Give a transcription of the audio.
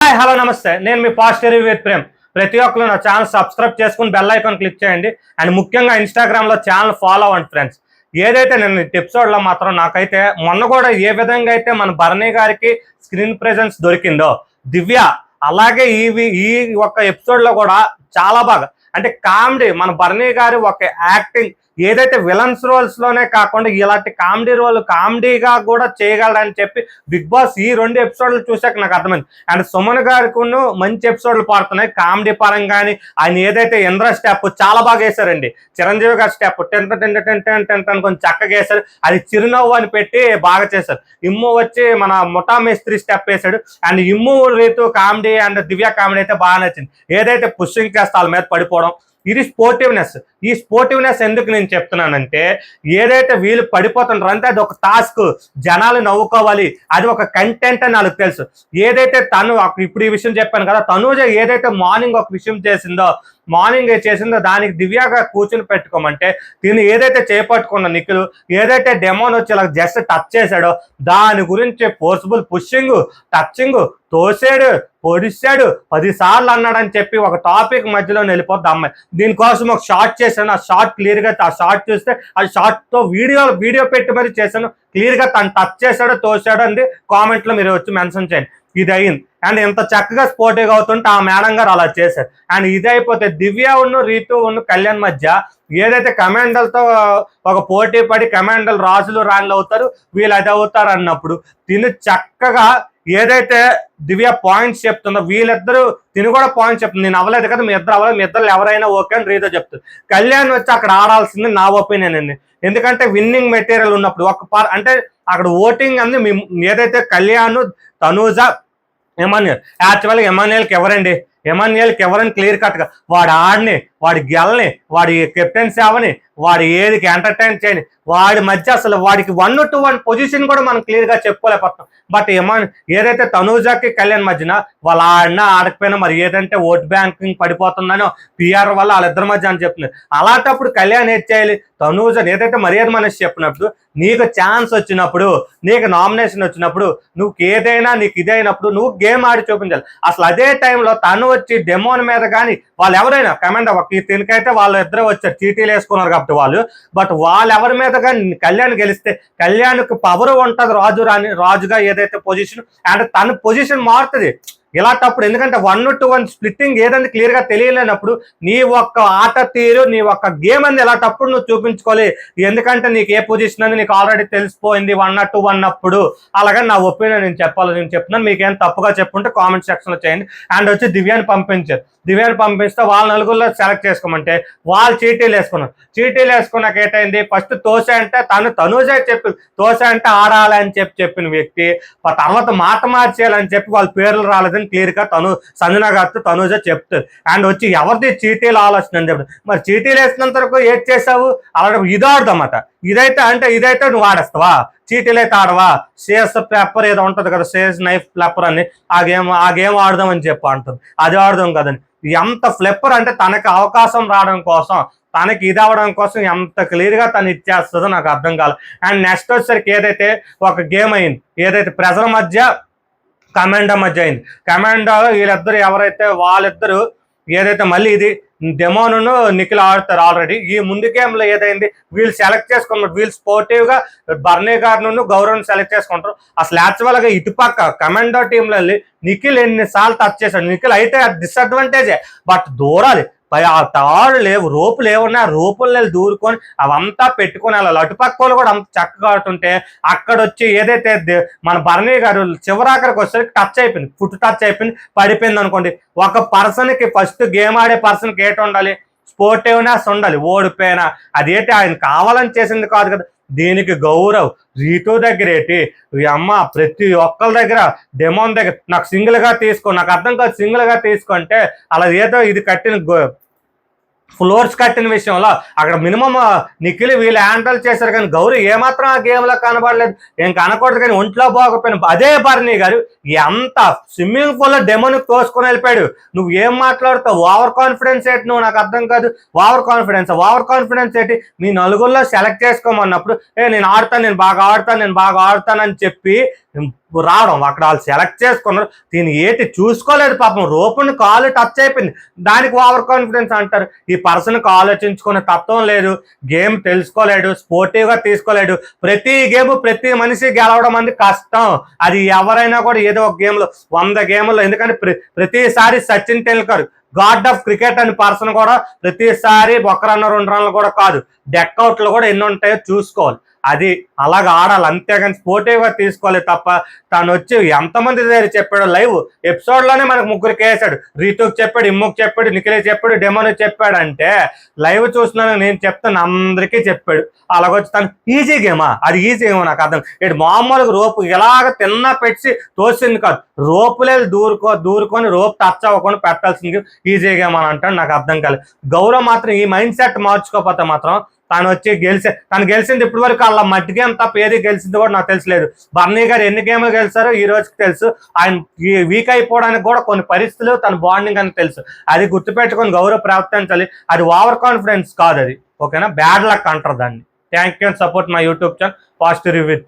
Hi hello నమస్తే, నేను మీ positive with Prem. ప్రతి ఒక్కరు నా ఛానల్ సబ్స్క్రైబ్ చేసుకుని బెల్ ఐకాన్ క్లిక్ చేయండి. అండ్ ముఖ్యంగా ఇన్స్టాగ్రామ్లో ఛానల్ ఫాలో అవ్వండి ఫ్రెండ్స్. ఏదైతే నేను ఎపిసోడ్లో మాత్రం నాకైతే మొన్న కూడా ఏ విధంగా అయితే మన భరణి గారికి స్క్రీన్ ప్రెజెన్స్ దొరికిందో దివ్య, అలాగే ఈ ఒక్క ఎపిసోడ్లో కూడా చాలా బాగా అంటే కామెడీ మన భరణి గారి ఒక యాక్టింగ్ ఏదైతే విలన్స్ రోల్స్ లోనే కాకుండా ఇలాంటి కామెడీ రోల్ కామెడీగా కూడా చేయగలడని చెప్పి బిగ్ బాస్ ఈ 2 ఎపిసోడ్లు చూసాక నాకు అర్థమైంది. అండ్ సుమన్ గారికి మంచి ఎపిసోడ్లు పాడుతున్నాయి కామెడీ పరంగాని. ఆయన ఏదైతే ఇంద్ర స్టెప్ చాలా బాగా వేశారండి. చిరంజీవి గారి స్టెప్ టెన్ కొంచెం చక్కగా వేశారు. అది చిరునవ్వు అని పెట్టి బాగా చేశారు. ఇమ్ము వచ్చి మన ముఠా మేస్త్రి స్టెప్ వేశాడు. And Immu Reethu comedy and Divya comedy అయితే బాగా నచ్చింది. ఏదైతే పుషింగ్ చేస్తే వాళ్ళ మీద పడిపోవడం, ఇది స్పోర్టివ్నెస్. ఈ స్పోర్టివ్నెస్ ఎందుకు నేను చెప్తున్నానంటే, ఏదైతే వీళ్ళు పడిపోతుంటారో అంటే అది ఒక టాస్క్, జనాలు నవ్వుకోవాలి, అది ఒక కంటెంట్ అని నాకు తెలుసు. ఏదైతే తను ఇప్పుడు ఈ విషయం చెప్పాను కదా, తనూజ ఏదైతే మార్నింగ్ ఒక విషయం చేసిందో దానికి దివ్యగా కూర్చుని పెట్టుకోమంటే తిని ఏదైతే చేపట్టుకున్న నిఖిల్ ఏదైతే డెమోన్ వచ్చి ఇలా జస్ట్ టచ్ చేశాడో దాని గురించి ఫోర్స్ఫుల్ పుషింగ్, టచింగ్, తోసాడు, పొడిచాడు 10 సార్లు అన్నాడని చెప్పి ఒక టాపిక్ మధ్యలో వెళ్ళిపోద్ది అమ్మాయి. దీనికోసం ఒక షార్ట్ చేశాను. ఆ షార్ట్ క్లియర్గా ఆ షార్ట్ చూస్తే ఆ షార్ట్తో వీడియో పెట్టి మరి చేశాను. క్లియర్గా తను టచ్ చేశాడో తోసాడో అని కామెంట్లో మీరు వచ్చి మెన్షన్ చేయండి. ఇది అయింది. అండ్ ఎంత చక్కగా స్పోర్టివ్గా అవుతుంటే ఆ మేడం గారు అలా చేశారు. అండ్ ఇది అయిపోతే దివ్య రీతు కళ్యాణ్ మధ్య ఏదైతే కమాండల్తో ఒక పోటీ పడి కమాండల్ రాజులు రాణులు అవుతారు, వీళ్ళు అది అవుతారు అన్నప్పుడు తిని చక్కగా ఏదైతే దివ్య పాయింట్స్ చెప్తుందో వీళ్ళిద్దరూ తిని కూడా పాయింట్స్ చెప్తుంది. నేను అవ్వలేదు కదా, మీ ఇద్దరు అవ్వలేదు, మీ ఇద్దరు ఎవరైనా ఓకే అని రీతో చెప్తుంది. కళ్యాణ్ వచ్చి అక్కడ ఆడాల్సింది నా ఒపీనియన్ అండి. ఎందుకంటే విన్నింగ్ మెటీరియల్ ఉన్నప్పుడు అంటే అక్కడ ఓటింగ్ అంది ఏదైతే కళ్యాణ్, తనూజ, ఎమాన్యుయల్. యాక్చువల్గా ఎమాన్యుయల్కి ఎవరండి, ఎమాన్యుయల్కి ఎవరని క్లియర్ కట్గా వాడు ఆడిని, వాడి గెలని, వాడి కెప్టెన్సీ అవని, వాడి ఏదికి ఎంటర్టైన్ చేయని, వాడి మధ్య అసలు వాడికి 1 to 1 పొజిషన్ కూడా మనం క్లియర్గా చెప్పుకోలేకపోతున్నాం. బట్ ఏదైతే తనూజాకి కళ్యాణ్ మధ్యన వాళ్ళు ఆడినా ఆడకపోయినా మరి ఏదంటే ఓట్ బ్యాంకింగ్ పడిపోతుందనో పిఆర్ వల్ల వాళ్ళిద్దరి మధ్య అని చెప్తున్నారు. అలాంటప్పుడు కళ్యాణ్ ఏం చేయాలి, తనూజ ఏదైతే మర్యాద మనిషి చెప్పినప్పుడు నీకు ఛాన్స్ వచ్చినప్పుడు, నీకు నామినేషన్ వచ్చినప్పుడు, నువ్వు ఏదైనా నీకు ఇదైనప్పుడు నువ్వు గేమ్ ఆడి చూపించాలి. అసలు అదే టైంలో తను వచ్చి డెమోన్ మీద కానీ వాళ్ళు ఎవరైనా కమాండ్ దీనికైతే వాళ్ళు ఇద్దరు వచ్చారు, చీటీలు వేసుకున్నారు కాబట్టి వాళ్ళు. బట్ వాళ్ళు ఎవరి మీద కానీ కళ్యాణ్ గెలిస్తే కళ్యాణ్కి పవర్ ఉంటుంది రాజుగా ఏదైతే పొజిషన్, అంటే తన పొజిషన్ మారుతుంది ఇలాంటప్పుడు. ఎందుకంటే 1 to 1 స్ప్లిట్టింగ్ ఏదంటే క్లియర్గా తెలియలేనప్పుడు నీ ఒక్క ఆట తీరు, నీ ఒక్క గేమ్ అంది ఇలాంటప్పుడు నువ్వు చూపించుకోవాలి. ఎందుకంటే నీకు ఏ పొజిషన్ అని నీకు ఆల్రెడీ తెలిసిపోయింది 1 to 1 అప్పుడు. అలాగే నా ఒపీనియన్ నేను చెప్తున్నాను. మీకేం తప్పుగా చెప్పుంటే కామెంట్ సెక్షన్లో చేయండి. అండ్ వచ్చి దివ్యాన్ని పంపించారు. దివ్యాన్ని పంపిస్తే వాళ్ళ నలుగురిలో సెలెక్ట్ చేసుకోమంటే వాళ్ళు చీటీలు వేసుకున్నారు. చీటీలు వేసుకున్నాక ఏటైంది, ఫస్ట్ తోస అంటే తనూజే చెప్పి తోస అంటే ఆడాలని చెప్పిన వ్యక్తి తర్వాత మాట మార్చేయాలని చెప్పి వాళ్ళ పేర్లు రాలేదని క్లియర్గా సంజన గారితో తనూజ చెప్తుంది. అండ్ వచ్చి ఎవరిది చీటీలు ఆలోచన అని చెప్తారు. మరి చీటీలు వేసినంత వరకు ఏం చేసావు, అలాగే ఇది ఆడదామట. ఇదైతే నువ్వు ఆడేస్తావా, చీటీలు అయితే ఆడవా, షేర్స్ పేపర్ ఏదో ఉంటుంది కదా, షేర్స్ నైఫ్ ఫ్లెప్పర్ అని, ఆ గేమ్ ఆడదాం అని చెప్పి అంటుంది. అది ఆడదాం కదని ఎంత ఫ్లెప్పర్ అంటే తనకి అవకాశం రావడం కోసం, తనకి ఇది అవ్వడం కోసం ఎంత క్లియర్గా తను ఇచ్చేస్తుందో నాకు అర్థం కాదు. అండ్ నెక్స్ట్ వచ్చేసరికి ఏదైతే ఒక గేమ్ అయింది, ఏదైతే ప్రజల మధ్య కమాండో మధ్య అయింది. కమాండోలో వీళ్ళిద్దరు ఎవరైతే వాళ్ళిద్దరు ఏదైతే మళ్ళీ ఇది డెమోను నిఖిల్ ఆడతారు ఆల్రెడీ. ఈ ముందు గేమ్లో ఏదైంది వీళ్ళు సెలెక్ట్ చేసుకున్నారు, వీళ్ళు స్పోర్టివ్గా బర్నీ గారిను గౌరవం సెలెక్ట్ చేసుకుంటారు. అసలు యాక్చువల్గా ఇటుపక్క కమాండో టీంలో వెళ్ళి నిఖిల్ ఎన్నిసార్లు టచ్ చేశాడు. నిఖిల్ అయితే డిసడ్వాంటేజే, బట్ దూరాలి ఆ తాడు లేవు, రోపులు ఏమున్నా రోపులు దూరుకొని అవంతా పెట్టుకొని వెళ్ళాలి. అటుపక్క వాళ్ళు కూడా అంత చక్కగా ఆడుతుంటే అక్కడ వచ్చి ఏదైతే మన భరణి గారు చివరాఖరికి వచ్చేసరికి టచ్ అయిపోయింది, ఫుట్ టచ్ అయిపోయింది, పడిపోయింది అనుకోండి. ఒక పర్సన్కి ఫస్ట్ గేమ్ ఆడే పర్సన్కి ఏటి ఉండాలి, స్పోర్టివ్నెస్ ఉండాలి. ఓడిపోయినా అదేంటి ఆయన కావాలని చేసింది కాదు కదా. దీనికి గౌరవ్ రీతు దగ్గర ఏంటి, అమ్మ ప్రతి ఒక్కరి దగ్గర డెమోన్ దగ్గర నాకు సింగిల్గా తీసుకో, నాకు అర్థం కాదు సింగిల్గా తీసుకుంటే అలా ఏదో ఇది కట్టిన ఫ్లోర్స్ కట్టిన విషయంలో అక్కడ మినిమం నిఖిల్ వీళ్ళు హ్యాండిల్ చేశారు. కానీ గౌరీ ఏమాత్రం ఆ గేమ్లో కనబడలేదు. ఏం కనకూడదు కానీ ఒంట్లో బాగపోయిన అదే భరణి గారు ఎంత స్విమ్మింగ్ పూల్లో డెమోని తోసుకొని వెళ్ళిపోయాడు. నువ్వు ఏం మాట్లాడుతావు, ఓవర్ కాన్ఫిడెన్స్ ఏంటి నువ్వు, నాకు అర్థం కాదు. ఓవర్ కాన్ఫిడెన్స్ ఏంటి, నీ నలుగురిలో సెలెక్ట్ చేసుకోమన్నప్పుడు నేను ఆడతాను, నేను బాగా ఆడతాను అని చెప్పి రావడం, అక్కడ వాళ్ళు సెలెక్ట్ చేసుకున్నారు, దీన్ని ఏంటి చూసుకోలేదు పాపం, రోపుని కాలు టచ్ అయిపోయింది, దానికి ఓవర్ కాన్ఫిడెన్స్ అంటారు. ఈ పర్సన్కి ఆలోచించుకునే తత్వం లేదు, గేమ్ తెలుసుకోలేడు, స్పోర్టివ్గా తీసుకోలేడు. ప్రతి గేమ్ ప్రతి మనిషి గెలవడం అనేది కష్టం. అది ఎవరైనా కూడా ఏదో ఒక గేమ్లో 100 గేముల్లో, ఎందుకంటే ప్రతిసారి Sachin Tendulkar God of cricket అని పర్సన్ కూడా ప్రతిసారి 1 రన్ 2 రన్లు కూడా కాదు, డెక్అవుట్లు కూడా ఎన్ని ఉంటాయో చూసుకోవాలి. అది అలాగ ఆడాలి, అంతేగాని స్పోర్టివ్గా తీసుకోవాలి తప్ప. తను వచ్చి ఎంతమంది దగ్గర చెప్పాడు, లైవ్ ఎపిసోడ్లోనే మనకు 3 వేసాడు, రీతుకి చెప్పాడు, ఇమ్ముకి చెప్పాడు, నిఖిలే చెప్పాడు, డెమోని చెప్పాడు. అంటే లైవ్ చూస్తున్నాను నేను చెప్తాను, అందరికీ చెప్పాడు. అలాగొచ్చి తను ఈజీ గేమా, అది ఈజీ గేమో నాకు అర్థం. ఇటు మామూలుగా రోపు ఇలాగ తిన్నా పెట్టి తోసింది కాదు, రోపు లేదు, దూరుకొని రోపు టచ్ అవ్వకుండా పెట్టాల్సింది ఈజీ గేమ్ అని అంటాడు. నాకు అర్థం కాలేదు. గౌరవ్ మాత్రం ఈ మైండ్ సెట్ మార్చుకోకపోతే మాత్రం తను వచ్చి తను గెలిచింది ఇప్పటి వరకు అలా మట్టి గేమ్ తప్ప ఏది గెలిచింది కూడా నాకు తెలియలేదు. బర్నీ గారు ఎన్ని గేమ్లు గెలిచారో ఈ రోజుకి తెలుసు. ఆయన వీక్ అయిపోవడానికి కూడా కొన్ని పరిస్థితులు, తన బాండింగ్ అని తెలుసు. అది గుర్తుపెట్టుకొని గౌరవ్ ప్రవర్తించాలి. అది ఓవర్ కాన్ఫిడెన్స్ కాదు, అది ఓకేనా, బ్యాడ్ లక్ అంటారు దాన్ని. Thank you and support my YouTube channel positive review with Prem.